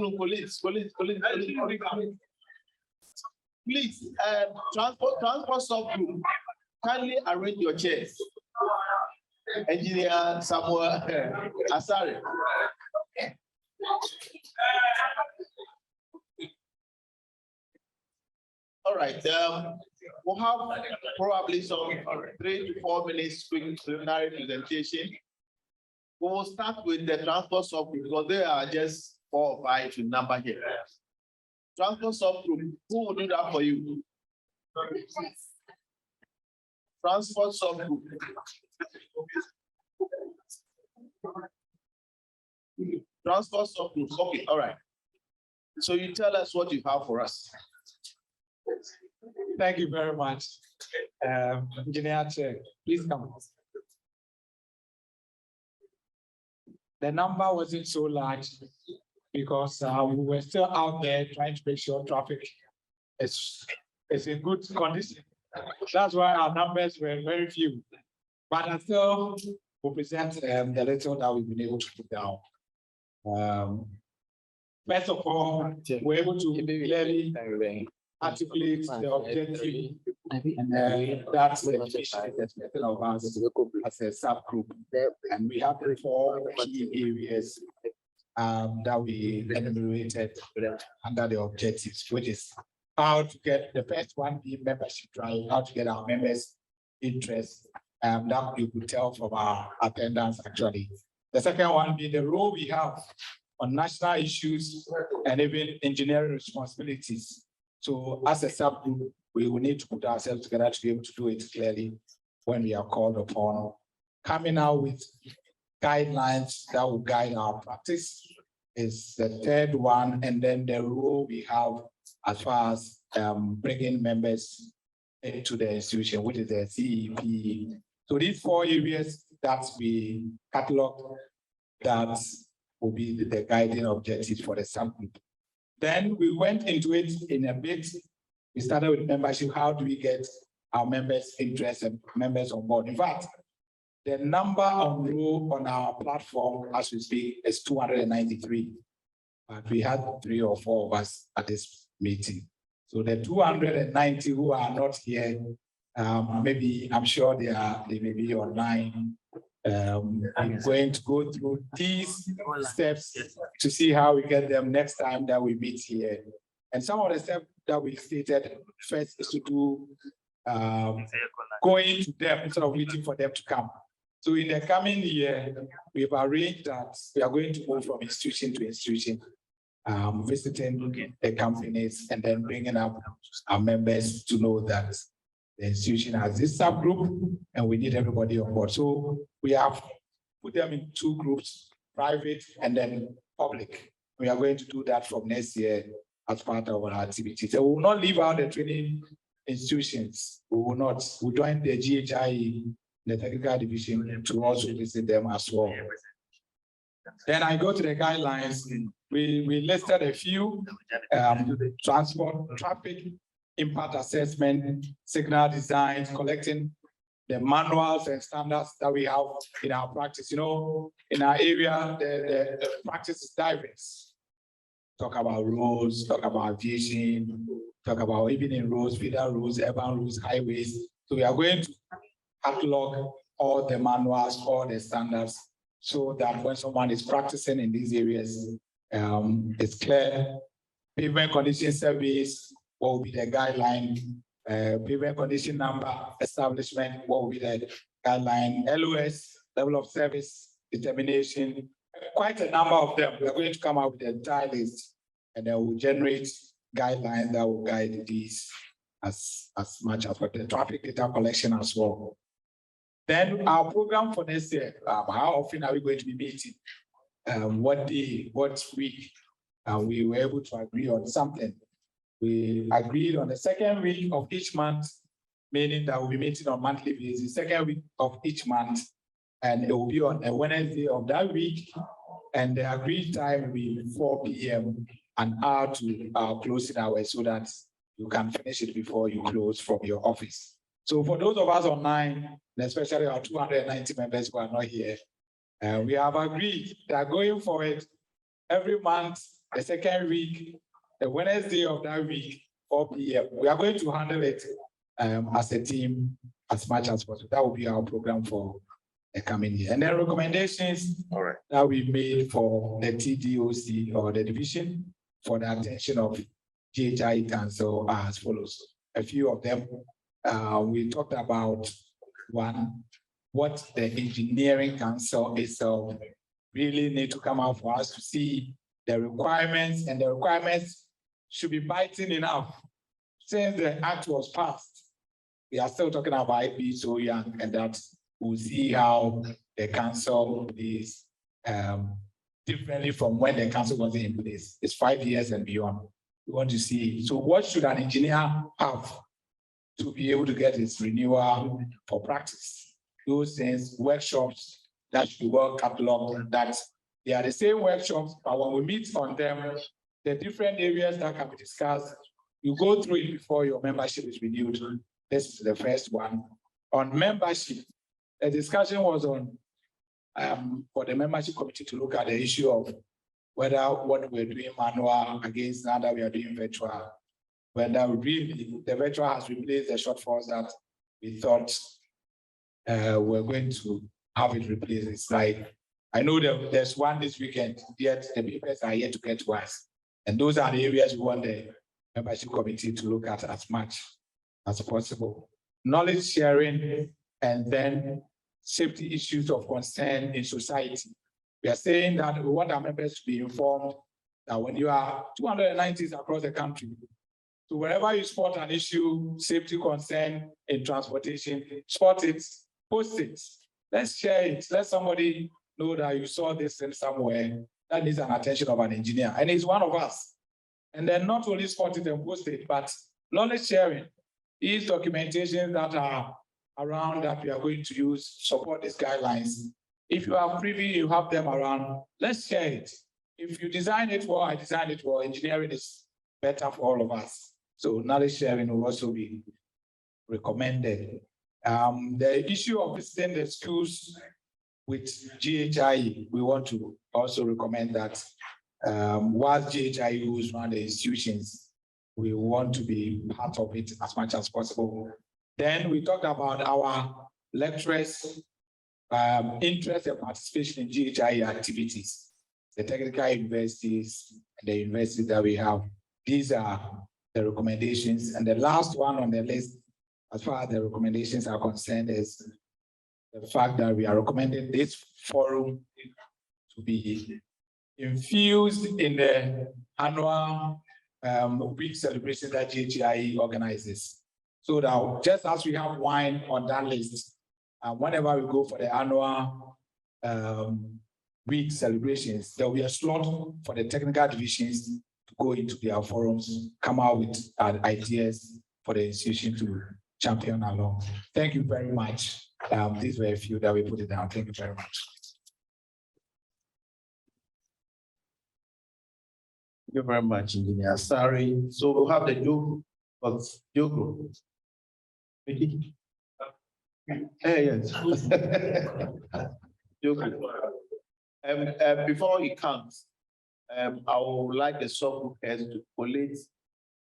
room, police. Please, transport subgroup, kindly arrange your chairs. Engineer Samuel Asare. All right, we'll have probably some 3 to 4 minutes quick preliminary presentation. We will start with the transport subgroup because there are just 4 or 5 in number here. Transport subgroup, who will do that for you? Transport subgroup. Transport subgroup. Okay, all right. So you tell us what you have for us. Thank you very much. Engineer Chair, please come. The number wasn't so large because we were still out there trying to make sure traffic is in good condition. That's why our numbers were very few. But I still will present the little that we've been able to put down. First of all, we're able to clearly articulate the objective, and that's the mission of us as a subgroup. And we have 4 key areas that we enumerated under the objectives, which is how to get the first one, the membership drive, how to get our members' interest. That you could tell from our attendance actually. The second one being the role we have on national issues and even engineering responsibilities. So as a subgroup, we will need to put ourselves together to be able to do it clearly when we are called upon. Coming out with guidelines that will guide our practice is the third one, and then the role we have as far as bringing members into the institution, which is the CEP. So these 4 areas that we catalog, that will be the guiding objectives for the subgroup. Then we went into it in a bit. We started with membership. How do we get our members' interest and members on board? In fact, the number of row on our platform as we speak is 293. But we had 3 or 4 of us at this meeting. So the 290 who are not here, maybe I'm sure they may be online. I'm going to go through these steps to see how we get them next time that we meet here. And some of the steps that we stated first is to do going to them instead of waiting for them to come. So in the coming year, we've arranged that we are going to move from institution to institution, visiting the companies and then bringing up our members to know that the institution has this subgroup and we need everybody on board. So we have put them in 2 groups, private and then public. We are going to do that from next year as part of our activity. So we will not leave out the training institutions. We will not. We join the GHI, the technical division, to also visit them as well. Then I go to the guidelines. We listed a few: transport, traffic, impact assessment, signal design, collecting the manuals and standards that we have in our practice. You know, in our area, the practice is diverse. Talk about roads, talk about aviation, talk about even in roads, feeder roads, urban roads, highways. So we are going to catalog all the manuals, all the standards, so that when someone is practicing in these areas, it's clear. Pavement condition surveys, what will be the guideline? Pavement condition number establishment, what will be the guideline? LOS, level of service determination, quite a number of them. We're going to come up with the entire list, and then we'll generate guidelines that will guide these as much as for the traffic data collection as well. Then our program for next year, how often are we going to be meeting? What day, what week? We were able to agree on something. We agreed on the second week of each month, meaning that we'll be meeting on monthly basis, second week of each month, and it will be on a Wednesday of that week. And the agreed time will be 4 p.m. an hour to our closing hours, so that you can finish it before you close from your office. So for those of us online, and especially our 290 members who are not here, we have agreed that going forward, every month The second week, the Wednesday of that week, 4 p.m. We are going to handle it as a team as much as possible. That will be our program for the coming year. And then recommendations that we made for the TDOC or the division for the attention of GHI Council are as follows. A few of them, we talked about one, what the engineering council itself really need to come out for us to see the requirements, and the requirements should be biting enough. Since the act was passed, we are still talking about it being so young, and that we'll see how the council is differently from when the council was in place. It's 5 years and beyond. We want to see. So what should an engineer have to be able to get his renewal for practice? Those things, workshops that should be well cataloged, that they are the same workshops, but when we meet on them, the different areas that can be discussed, you go through it before your membership is renewed. This is the first one. On membership, the discussion was on for the membership committee to look at the issue of whether what we're doing manual against now that we are doing virtual, whether really the virtual has replaced the shortfalls that we thought we're going to have it replaced. It's like, I know that there's one this weekend, yet the papers are yet to get to us. And those are the areas we want the membership committee to look at as much as possible. Knowledge sharing, and then safety issues of concern in society. We are saying that we want our members to be informed that when you are 290s across the country, so wherever you spot an issue, safety concern in transportation, spot it, post it, let's share it, let somebody know that you saw this thing somewhere that needs an attention of an engineer, and he's one of us. And then not only spot it and post it, but knowledge sharing is documentation that are around that we are going to use, support these guidelines. If you are privy, you have them around, let's share it. If you design it well, I design it well, engineering is better for all of us. So knowledge sharing will also be recommended. The issue of visiting the schools with GHI, we want to also recommend that while GHI goes around the institutions, we want to be part of it as much as possible. Then we talked about our lecturers' interest and participation in GHI activities, the technical universities, and the universities that we have. These are the recommendations. And the last one on the list, as far as the recommendations are concerned, is the fact that we are recommending this forum to be infused in the annual week celebration that GHI organizes. So that just as we have wine on that list, whenever we go for the annual week celebrations, there will be a slot for the technical divisions to go into their forums, come out with ideas for the institution to champion along. Thank you very much. These were a few that we put it down. Thank you very much. Thank you very much, Engineer. Sorry. So we'll have the Joe group. Mickey? Yes. Joe group. Before he comes, I would like the sub heads to collate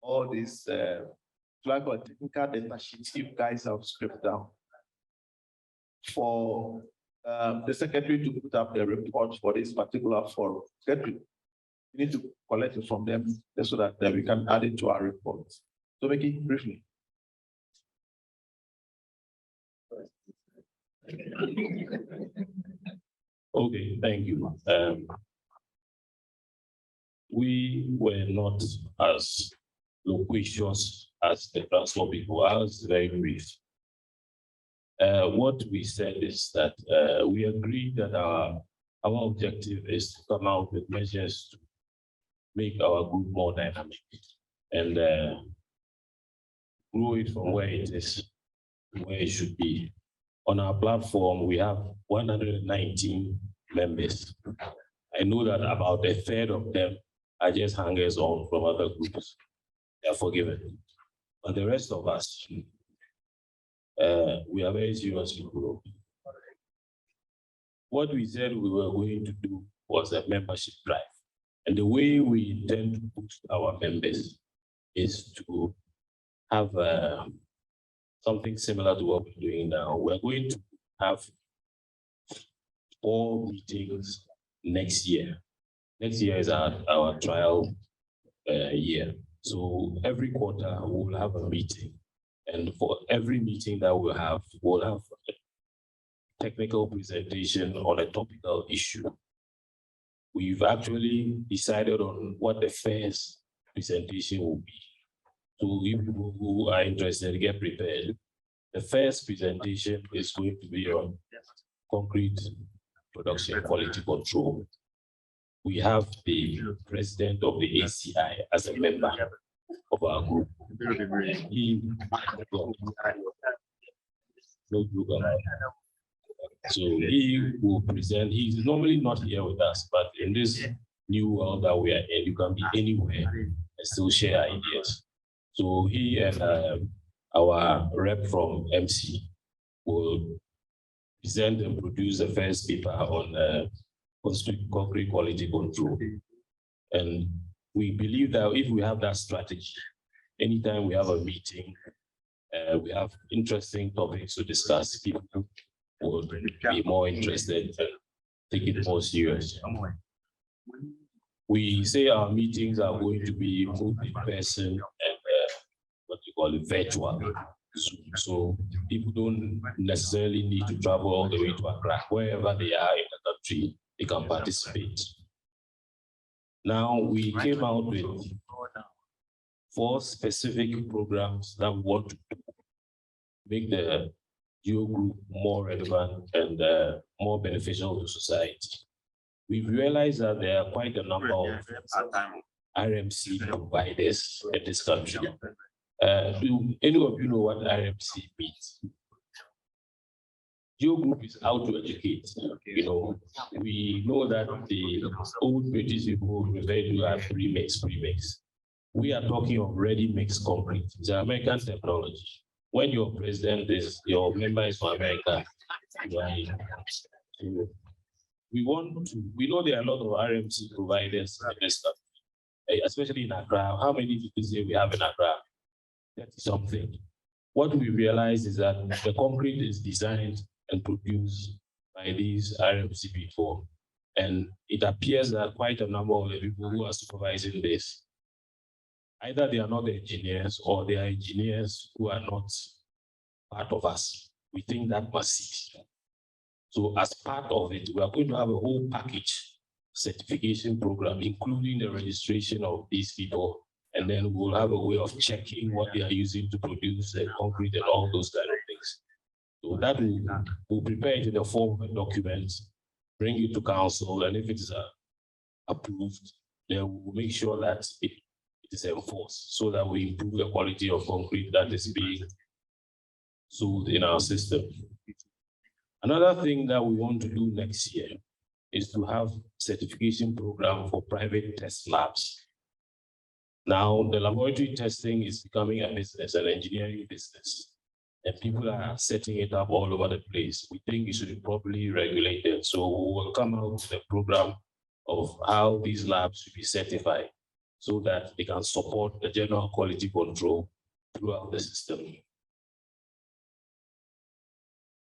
all this flag or technical data sheets you guys have scripted down for the secretary to put up the report for this particular forum. Secretary, we need to collect it from them so that we can add it to our report. So make it briefly. Okay, thank you. We were not as loquacious as the transport people. I was very brief. What we said is that we agree that our objective is to come out with measures to make our group more dynamic and grow it from where it is to where it should be. On our platform, we have 119 members. I know that about a third of them are just hangers on from other groups. They are forgiven. But the rest of us, we are very serious people. What we said we were going to do was a membership drive. And the way we intend to boost our members is to have something similar to what we're doing now. We're going to have 4 meetings next year. Next year is our trial year. So every quarter we'll have a meeting. And for every meeting that we'll have a technical presentation on a topical issue. We've actually decided on what the first presentation will be. So if people who are interested, get prepared. The first presentation is going to be on concrete production quality control. We have the president of the ACI as a member of our group. So he will present. He's normally not here with us, but in this new world that we are in, you can be anywhere and still share ideas. So he and our rep from MC will present and produce the first paper on concrete quality control. And we believe that if we have that strategy, anytime we have a meeting, we have interesting topics to discuss, people will be more interested and take it more serious. We say our meetings are going to be both in person and what you call it, virtual. So people don't necessarily need to travel all the way to Accra. Wherever they are in the country, they can participate. Now, we came out with 4 specific programs that we want to make the Geo Group more relevant and more beneficial to society. We've realized that there are quite a number of RMC providers in this country. Do any of you know what RMC means? Geo Group is out to educate. You know, we know that the old British people refer to pre-mix. We are talking of ready-mix concrete. It's an American technology. When your president is, your member is from America, right? So we know there are a lot of RMC providers in this country, especially in Accra. How many people say we have in Accra? 30-something. What we realize is that the concrete is designed and produced by these RMC before. And it appears that quite a number of the people who are supervising this, either they are not engineers or they are engineers who are not part of us. We think that must cease. So as part of it, we are going to have a whole package certification program, including the registration of these people. And then we'll have a way of checking what they are using to produce the concrete and all those kind of things. So that we'll prepare it in the form of a document, bring it to council, and if it's approved, then we'll make sure that it is enforced so that we improve the quality of concrete that is being sold in our system. Another thing that we want to do next year is to have certification program for private test labs. Now, the laboratory testing is becoming a business, an engineering business, and people are setting it up all over the place. We think it should be properly regulated. So we will come out with a program of how these labs should be certified so that they can support the general quality control throughout the system.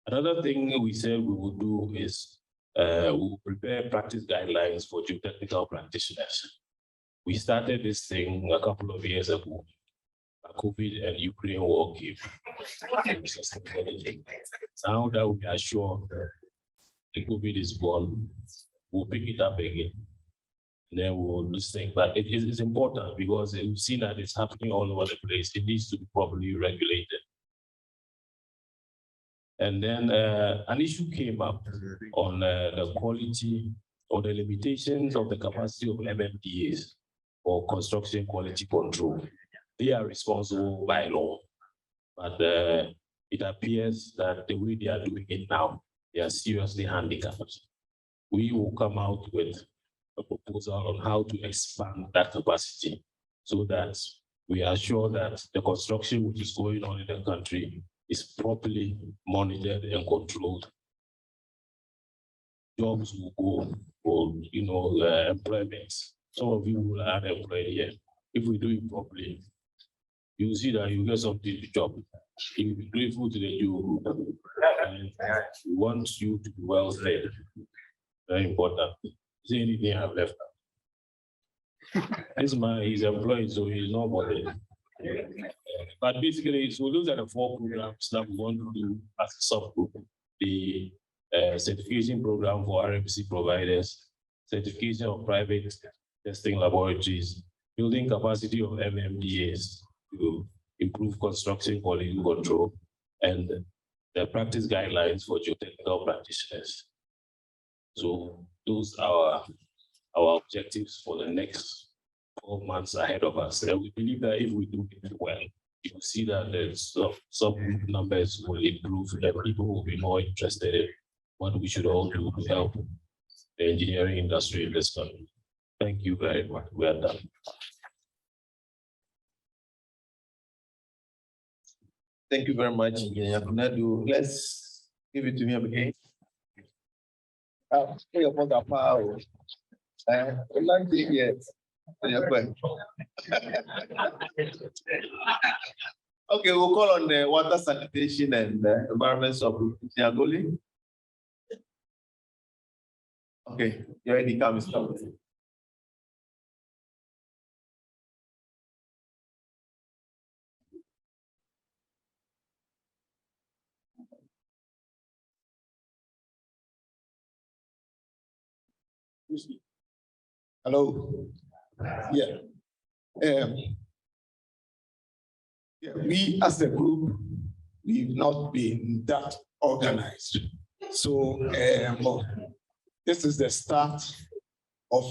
Another thing we said we will do is we will prepare practice guidelines for geotechnical practitioners. We started this thing a couple of years ago. COVID and Ukraine war came. Now that we are sure the COVID is gone, we'll pick it up again. And then we'll do this thing. But it is important because we've seen that it's happening all over the place. It needs to be properly regulated. And then an issue came up on the quality or the limitations of the capacity of MMDAs for construction quality control. They are responsible by law, but it appears that the way they are doing it now, they are seriously handicapped. We will come out with a proposal on how to expand that capacity so that we are sure that the construction which is going on in the country is properly monitored and controlled. Jobs will go for, employment some of you will have employed here. If we do it properly, you will see that you get something to chop. You'll be grateful to the you. And we want you to be well fed. Very important. Is there anything I've left out? This man is employed, so he's not bothered. But basically, so those are the 4 programs that we want to do as a subgroup. The certification program for RMC providers, certification of private testing laboratories, building capacity of MMDAs to improve construction quality control, and the practice guidelines for geotechnical practitioners. So those are our objectives for the next 12 months ahead of us. And we believe that if we do it well, you will see that the some numbers will improve and people will be more interested in what we should all do to help the engineering industry in this country. Thank you very much. We are done. Thank you very much, Engineer Kunadu. Let's give it to him again. Okay, we'll call on the water sanitation and environment of Nyagoli. Okay, you already come, Mr. Hello. Yeah. We as a group, we've not been that organized. So this is the start of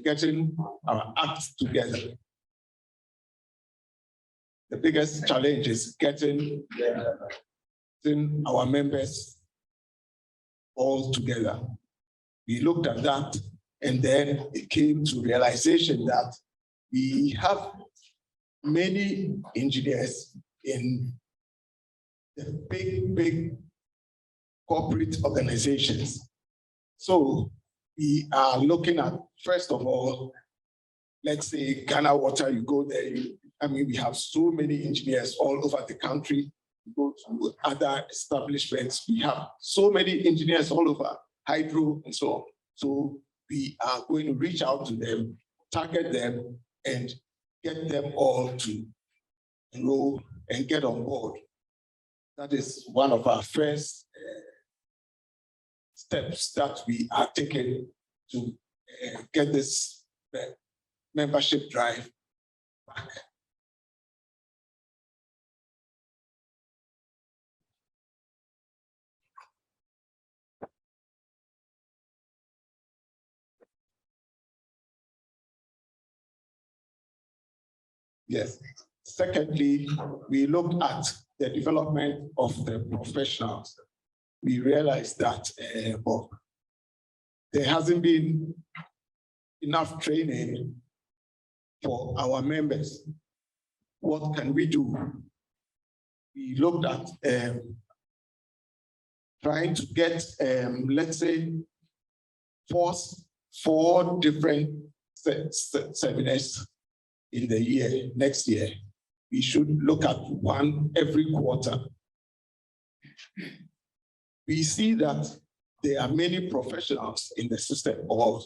getting our acts together. The biggest challenge is getting our members all together. We looked at that, and then it came to realization that we have many engineers in the big corporate organizations. So we are looking at, first of all, let's say Ghana Water, you go there, we have so many engineers all over the country. You go to other establishments, we have so many engineers all over, hydro and so on. So we are going to reach out to them, target them, and get them all to enroll and get on board. That is one of our first steps that we are taking to get this membership drive back. Yes. Secondly, we looked at the development of the professionals. We realized that there hasn't been enough training for our members. What can we do? We looked at trying to get, let's say, four different seminars in the year, next year. We should look at one every quarter. We see that there are many professionals in the system, or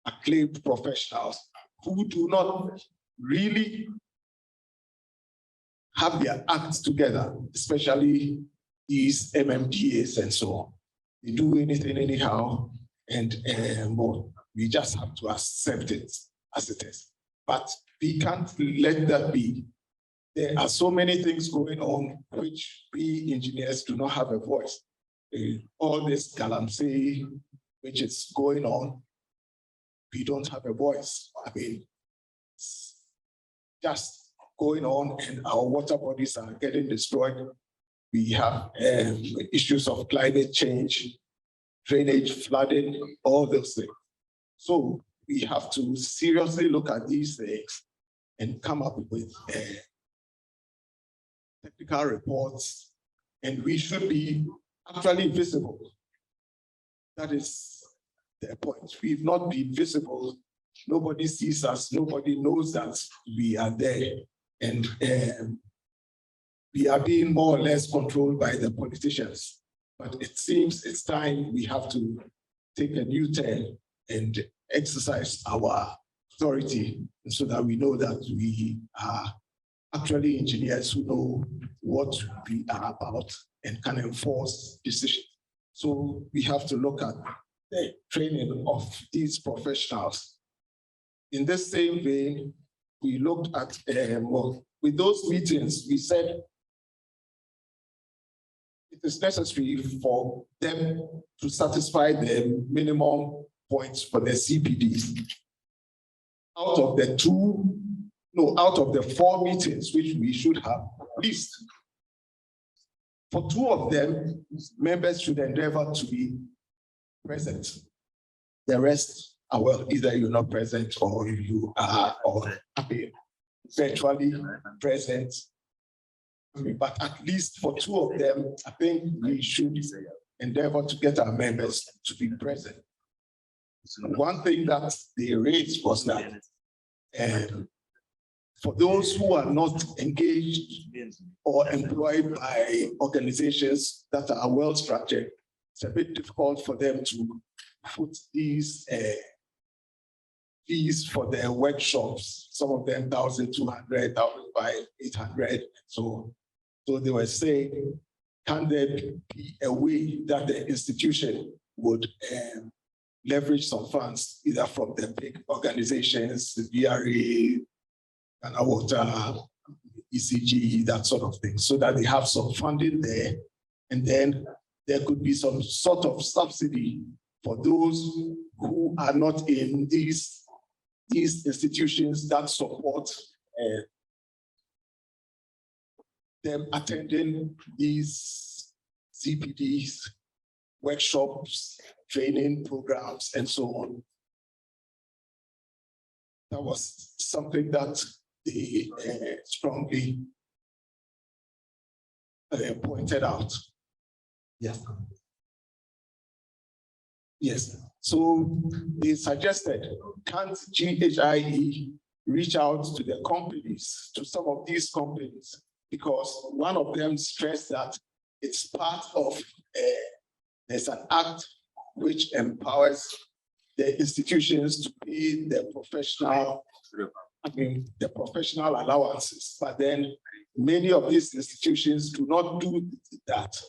acclaimed professionals, who do not really have their acts together, especially these MMDAs and so on. They do anything anyhow, and we just have to accept it as it is. But we can't let that be. There are so many things going on which we engineers do not have a voice. All this galamsey which is going on, we don't have a voice. It's just going on, and our water bodies are getting destroyed. We have issues of climate change, drainage, flooding, all those things. So we have to seriously look at these things and come up with technical reports, and we should be actually visible. That is the point. We've not been visible nobody sees us, nobody knows that we are there. And we are being more or less controlled by the politicians. But it seems it's time we have to take a new turn and exercise our authority so that we know that we are actually engineers who know what we are about and can enforce decisions. So we have to look at the training of these professionals. In this same vein, we looked at, with those meetings, we said it is necessary for them to satisfy the minimum points for the CPDs. Out of the 4 meetings, which we should have, at least for 2 of them, members should endeavor to be present. The rest are, well, either you're not present or you are virtually present. But at least for 2 of them, I think we should endeavor to get our members to be present. One thing that they raised was that for those who are not engaged or employed by organizations that are well structured, it's a bit difficult for them to put these fees for their workshops, some of them 1,200, 1,800. So they were saying, can there be a way that the institution would leverage some funds, either from the big organizations, the VRA, Ghana Water, ECG, that sort of thing, so that they have some funding there, and then there could be some sort of subsidy for those who are not in these institutions that support them attending these CPDs, workshops, training programs, and so on. That was something that they strongly pointed out. Yes. Yes. So they suggested, can't GHIE reach out to the companies, to some of these companies, because one of them stressed that it's part of, there's an act which empowers the institutions to pay the professional allowances. But then many of these institutions do not do that.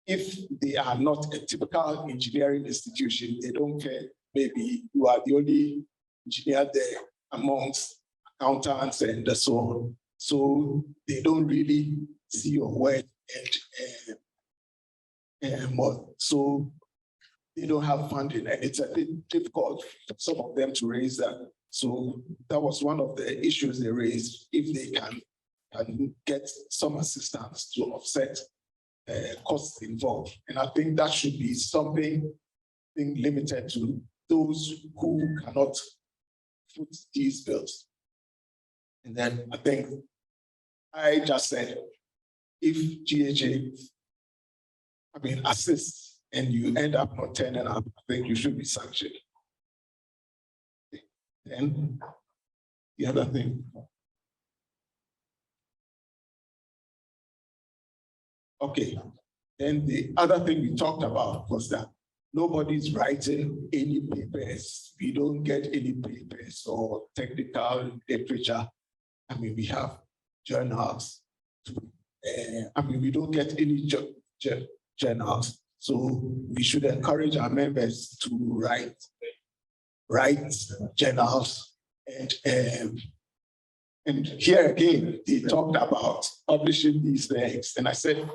If they are not a typical engineering institution, they don't care. Maybe you are the only engineer there amongst accountants and so on. So they don't really see your work and so they don't have funding, and it's a bit difficult for some of them to raise that. So that was one of the issues they raised, if they can get some assistance to offset costs involved. And I think that should be something limited to those who cannot foot these bills. And then I think I just said, if GHA, assists and you end up not turning up, I think you should be sanctioned. Then the other thing. Okay, then the other thing we talked about was that nobody's writing any papers. We don't get any papers or technical literature. We have journals. We don't get any journals. So we should encourage our members to write journals. And here again, they talked about publishing these things. And I said,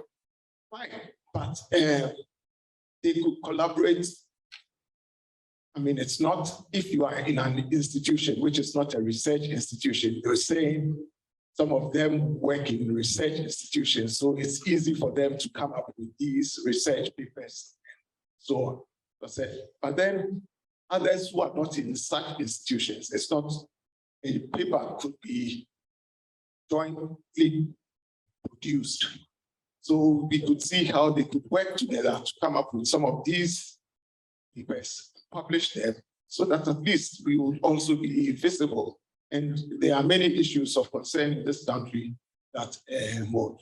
fine, but they could collaborate. It's not, if you are in an institution, which is not a research institution, you're saying some of them work in research institutions, so it's easy for them to come up with these research papers. So I said, but then others who are not in such institutions, it's not, a paper could be jointly produced. So we could see how they could work together to come up with some of these papers, publish them, so that at least we will also be visible. And there are many issues of concern in this country that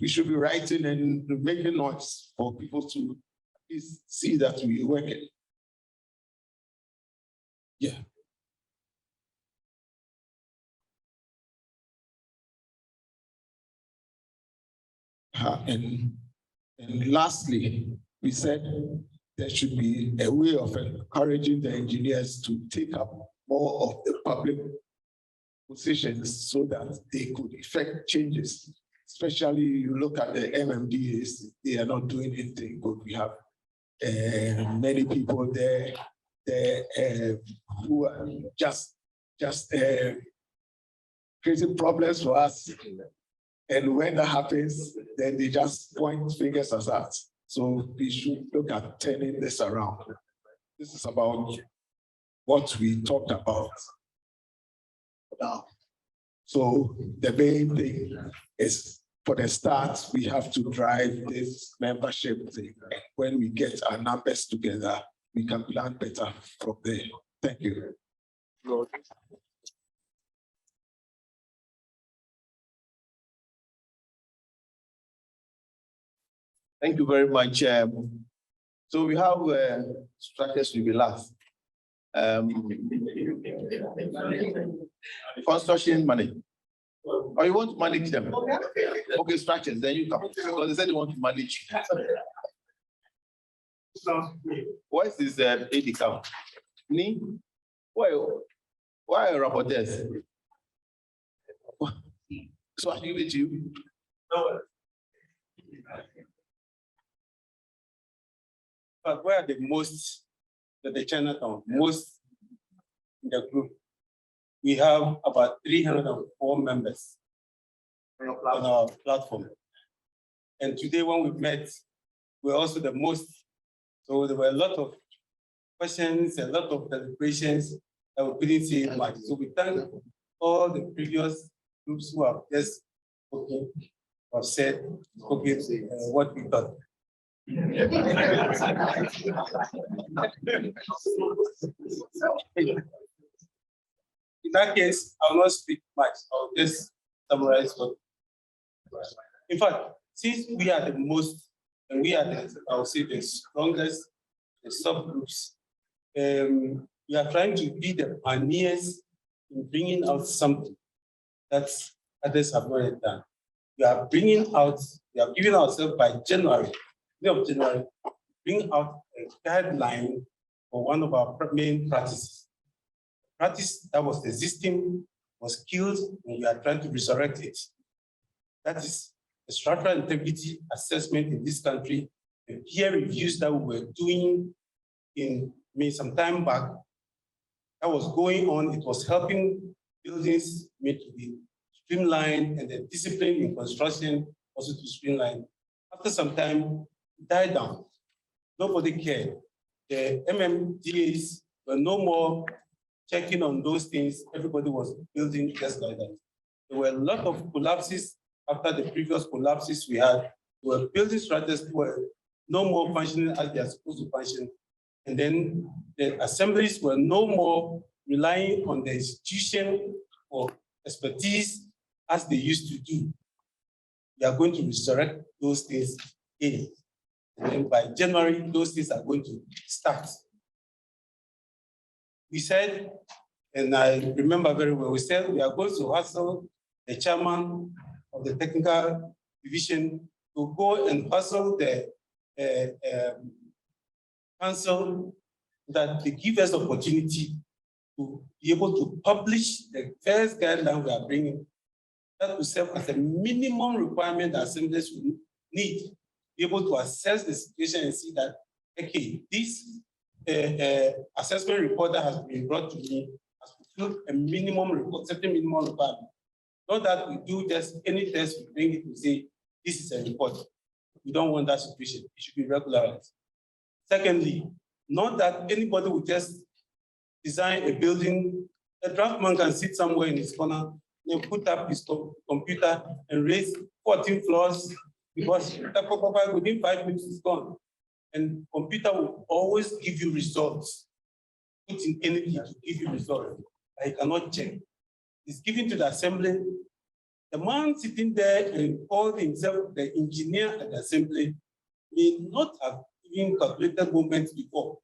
we should be writing and making noise for people to at least see that we work it. Yeah. And lastly, we said there should be a way of encouraging the engineers to take up more of the public positions so that they could effect changes. Especially you look at the MMDAs, they are not doing anything good. We have many people there who are just creating problems for us. And when that happens, then they just point fingers at us. So we should look at turning this around. This is about what we talked about now. So the main thing is, for the start, we have to drive this membership thing. When we get our numbers together, we can plan better from there. Thank you. Thank you very much. So we have structures to be last. Construction money. Or you want to manage them? Okay, structures, then you come. Because they said you want to manage. What is this aid account? Me? Why rapporteurs? So I give it to you. But where are the most, the Chinatown, most in the group? We have about 304 members on our platform. And today when we met, we're also the most. So there were a lot of questions, a lot of deliberations that we couldn't say much. So we thank all the previous groups who have just spoken, have said, spoken what we thought. In that case, I will not speak much. I'll just summarize what. In fact, since we are the most, and we are the, I would say, the strongest, the subgroups, we are trying to be the pioneers in bringing out something that others have not yet done. We are bringing out, we are giving ourselves by January, of January, bring out a guideline for one of our main practices. Practice that was existing, was killed, and we are trying to resurrect it. That is the structural integrity assessment in this country, the peer reviews that we were doing some time back, that was going on. It was helping buildings made to be streamlined and the discipline in construction also to streamline. After some time, it died down. Nobody cared. The MMDAs were no more checking on those things. Everybody was building just like that. There were a lot of collapses after the previous collapses we had. We were building structures that were no more functioning as they are supposed to function. And then the assemblies were no more relying on the institution for expertise as they used to do. We are going to resurrect those things in. And then by January, those things are going to start. We said, and I remember very well, we said we are going to hustle the chairman of the technical division to go and hustle the council that they give us opportunity to be able to publish the first guideline we are bringing. That will serve as a minimum requirement that assemblies will need to be able to assess the situation and see that, okay, this assessment report that has been brought to me has fulfilled a minimum report, certain minimum requirement. Not that we do just any test, we bring it to say, this is a report. We don't want that situation. It should be regularized. Secondly, not that anybody will just design a building. A draftman can sit somewhere in his corner and put up his computer and raise 14 floors because within 5 minutes it's gone. And computer will always give you results. put in anything to give you result. I cannot check. It's given to the assembly. The man sitting there and called himself the engineer at the assembly may not have even calculated movements before.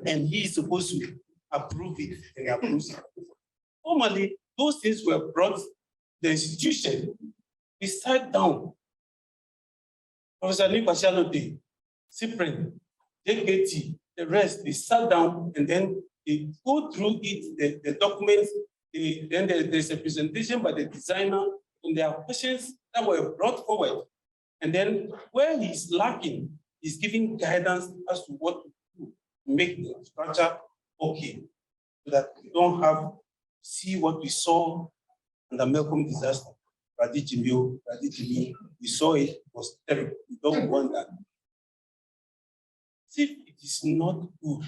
And he is supposed to approve it and he approves it. Normally, those things were brought to the institution. We sat down. Professor Nick Pashalote, Cyprian, JKT, the rest, they sat down and then they go through it, the documents, then there's a presentation by the designer, and there are questions that were brought forward. And then where he's lacking, he's giving guidance as to what to do to make the structure okay, so that we don't have to see what we saw in the Malcolm disaster. We saw it was terrible. We don't want that. See, it is not good.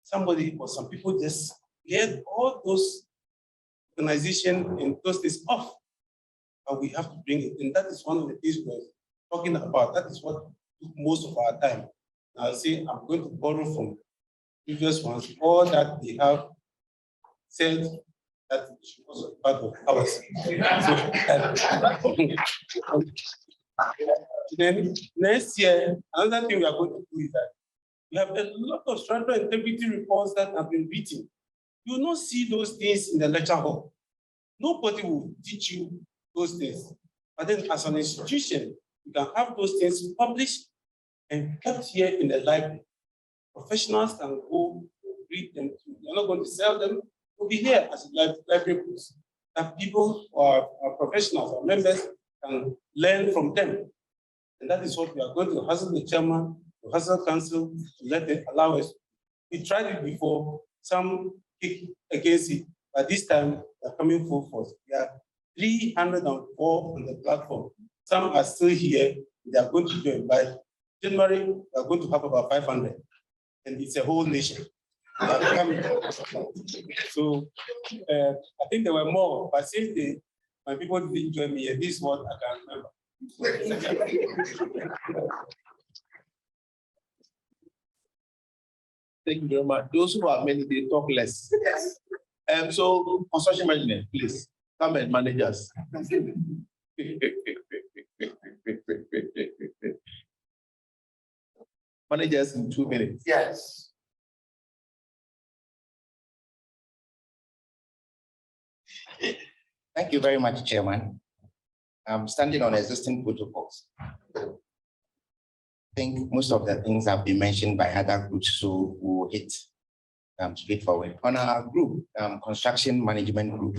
Somebody or some people just get all those organizations and those things off. And we have to bring it. And that is one of the things we're talking about. That is what took most of our time. I'll say I'm going to borrow from previous ones, all that they have said that was part of ours. Then next year, another thing we are going to do is that we have a lot of structural integrity reports that have been written. You will not see those things in the lecture hall. Nobody will teach you those things. But then as an institution, you can have those things published and kept here in the library. Professionals can go read them. You're not going to sell them. Will be here as a library books. That people or professionals or members can learn from them. And that is what we are going to hassle the chairman, to hassle council, to let it allow us. We tried it before, some kick against it, but this time they're coming full force. We are 304 on the platform. Some are still here, they are going to join. By January, we are going to have about 500, and it's a whole nation. So I think there were more, but since my people didn't join me, this is what I can remember. Thank you very much. Those who are many, they talk less. So construction management, please, comment managers. Managers in 2 minutes. Yes. Thank you very much, Chairman. I'm standing on existing protocols. I think most of the things have been mentioned by other groups, so we'll hit straightforward. On our group, construction management group,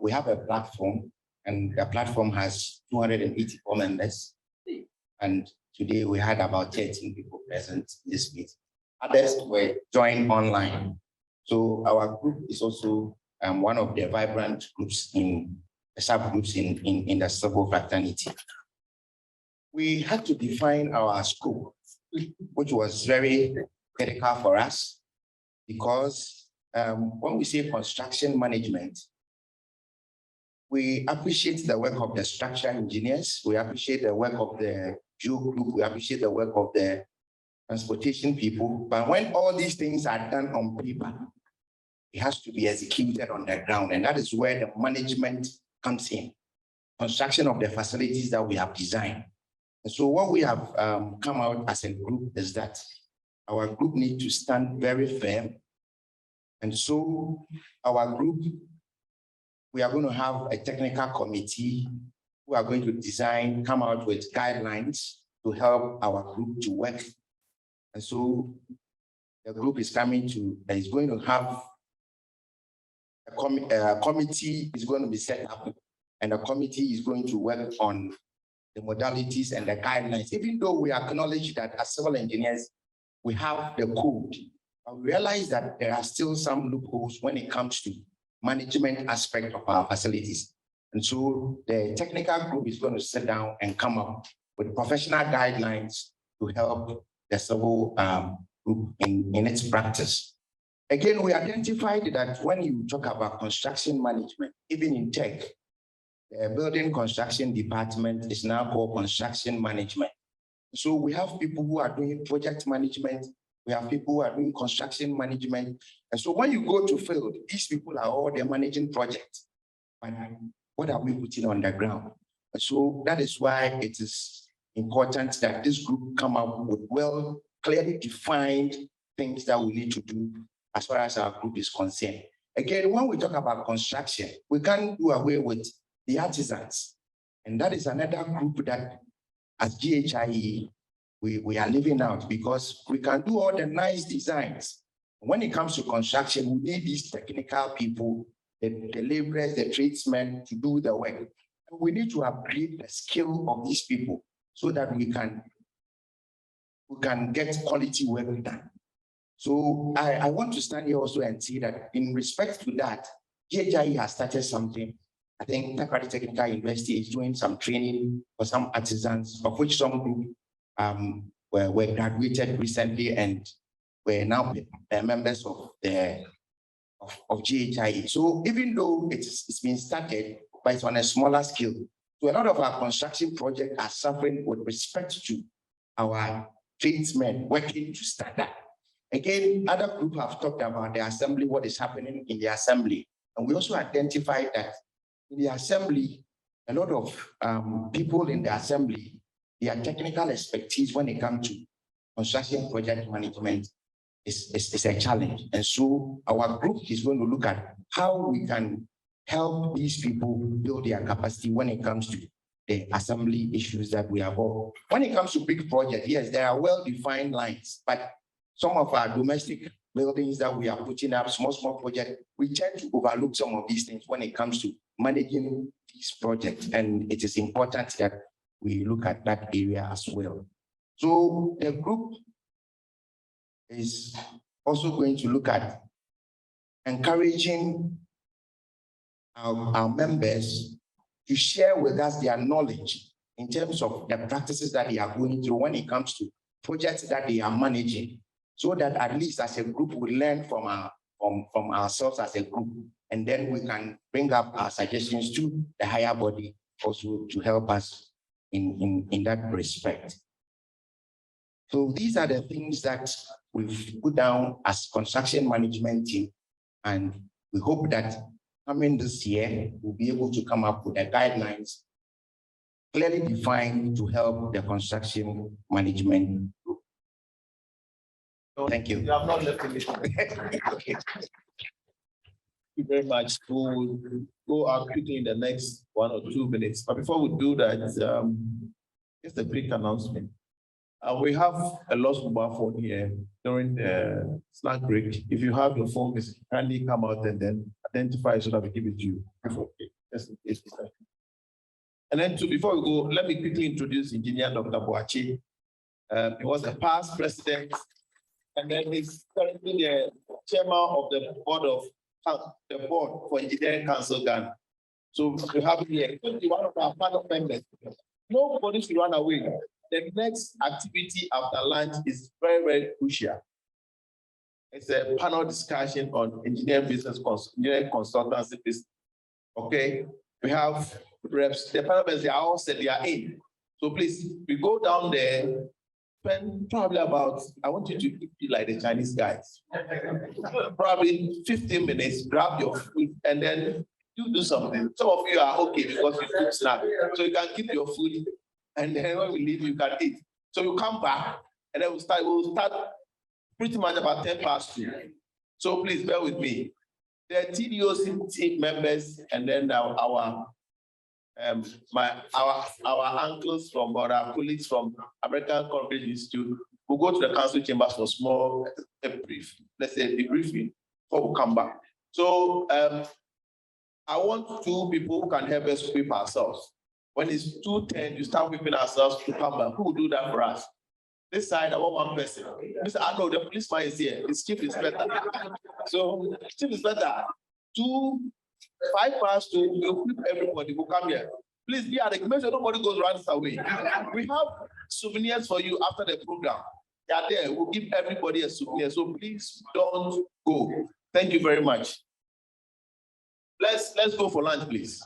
we have a platform, and the platform has 284 members. And today we had about 13 people present in this meeting. Others were joined online. So our group is also one of the vibrant groups in subgroups in the civil fraternity. We had to define our scope, which was very critical for us, because when we say construction management, we appreciate the work of the structural engineers, we appreciate the work of the geo group, we appreciate the work of the transportation people, but when all these things are done on paper, it has to be executed on the ground, and that is where the management comes in. Construction of the facilities that we have designed. And so what we have come out as a group is that our group needs to stand very firm. And so our group, we are going to have a technical committee who are going to design, come out with guidelines to help our group to work. And so the group is going to have a committee is going to be set up, and the committee is going to work on the modalities and the guidelines. Even though we acknowledge that as civil engineers, we have the code, but we realize that there are still some loopholes when it comes to management aspect of our facilities. And so the technical group is going to sit down and come up with professional guidelines to help the civil group in its practice. Again, we identified that when you talk about construction management, even in tech, the building construction department is now called construction management. So we have people who are doing project management, We have people who are doing construction management. And so when you go to field, these people are all they're managing projects. But what are we putting on the ground? And so that is why it is important that this group come up with well, clearly defined things that we need to do as far as our group is concerned. Again, when we talk about construction, we can't do away with the artisans. And that is another group that as GHIE, we are living out because we can do all the nice designs. When it comes to construction, we need these technical people, the laborers, the tradesmen to do the work. We need to upgrade the skill of these people so that we can get quality work done. So I want to stand here also and say that in respect to that, GHIE has started something. I think Takoradi Technical University is doing some training for some artisans, of which some group were graduated recently and were now members of GHIE. So even though it's been started, but it's on a smaller scale. So a lot of our construction projects are suffering with respect to our tradesmen working to standard. Again, other groups have talked about the assembly, what is happening in the assembly. And we also identified that in the assembly, a lot of people in the assembly, their technical expertise when it comes to construction project management is a challenge. And so our group is going to look at how we can help these people build their capacity when it comes to the assembly issues that we have. When it comes to big projects, yes, there are well-defined lines, but some of our domestic buildings that we are putting up, small projects, we tend to overlook some of these things when it comes to managing these projects. And it is important that we look at that area as well. So the group is also going to look at encouraging our members to share with us their knowledge in terms of the practices that they are going through when it comes to projects that they are managing, so that at least as a group we learn from ourselves as a group, and then we can bring up our suggestions to the higher body also to help us in that respect. So these are the things that we've put down as construction management team, and we hope that coming this year, we'll be able to come up with the guidelines clearly defined to help the construction management group. Thank you. You have not left anything. Okay. Thank you very much. We'll go out quickly in the next 1 or 2 minutes. But before we do that, just a quick announcement. We have a lost mobile phone here during the snack break. If you have your phone, kindly come out and then identify so that we give it to you. And then before we go, let me quickly introduce Engineer Dr. Boachi. He was a past president, and then he's currently the chairman of the board for Engineering Council Ghana. So we have him here. He's one of our panel members. Nobody should run away. The next activity after lunch is very, very crucial. It's a panel discussion on engineering business, engineering consultancy business. Okay, we have reps. The panel members, they are all said they are in. So please, we go down there, spend probably about, I want you to be like the Chinese guys. Probably 15 minutes, grab your food, and then you do something. Some of you are okay because you took snack. So you can keep your food, and then when we leave, you can eat. So you come back, and then we'll start pretty much about 2:10. So please bear with me. The TDOC team members, and then our uncles from or our colleagues from American Corporate Institute will go to the council chambers for small brief, let's say debriefing before we come back. So I want 2 people who can help us whip ourselves. When it's 2:10, you start whipping ourselves to come back. Who will do that for us? This side, I want 1 person. I know the policeman is here. It's Chief Inspector. So Chief Inspector, 5 past 2, we'll whip everybody who come here. Please be at the make sure nobody goes runs away. We have souvenirs for you after the program. They are there. We'll give everybody a souvenir. So please don't go. Thank you very much. Let's go for lunch, please.